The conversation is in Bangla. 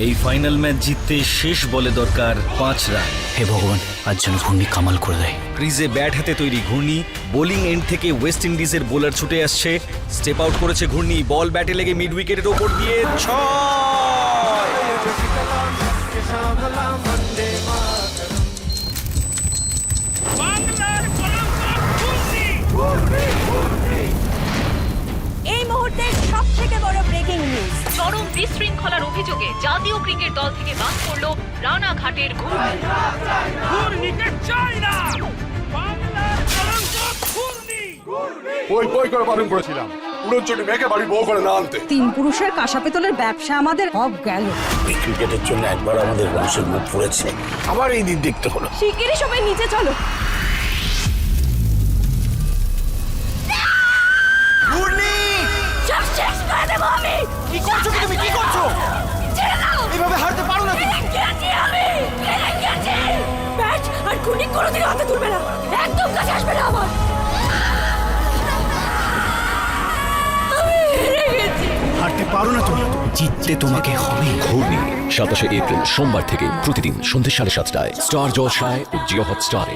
এই ফাইনাল ম্যাচ জিততে শেষ বলে দরকার 5 রান। হে ভগবান, আজ যেন ঘূর্ণি কামাল করে দেয়। ক্রিজে ব্যাট হাতে তৈরি ঘূর্ণি, বোলিং এন্ড থেকে ওয়েস্ট ইন্ডিজের বোলার ছুটে আসছে। স্টেপ আউট করেছে ঘূর্ণি, বল ব্যাটে লেগে মিড উইকেটের ওপর দিয়ে 6। এই মুহূর্তের সবথেকে বড় ব্রেকিং নিউজ। চরম বিশৃঙ্খলার অভিযোগে জাতীয় ক্রিকেট দল থেকে বাদ পড়ল রানাঘাটের ঘূর্ণি। ওই করে বারণ করেছিলাম উড়নচটি মেঘে বাড়ি বউ করে না আনতে। 3 পুরুষের কাঁসা পেতলের ব্যবসা আমাদের সব গেল। এই ক্রিকেটের জন্য একবার আমাদের বংশের মুখ পড়েছে, আবার এই দিন দেখতে হলো। শিগগিরই সবাই নিচে চলো। সব শেষ করে দেবো আমি। কি করছো তুমি? কি করছো? ছেড়ে দাও। এইভাবে হারতে পারো না তুমি। গেছি আমি। গেছি। ব্যাট আর গুলি কোনোদিন হাতে তুলবে না। একদম কাছে আসবে না আমার। আমি হেরে গেছি। হারতে পারো না তুমি, জিততে তোমাকে হবে। ঘূর্ণি 27 এপ্রিল সোমবার থেকে প্রতিদিন সন্ধ্যে 7:30টায় স্টার জলসায় ও জিও হটস্টারে।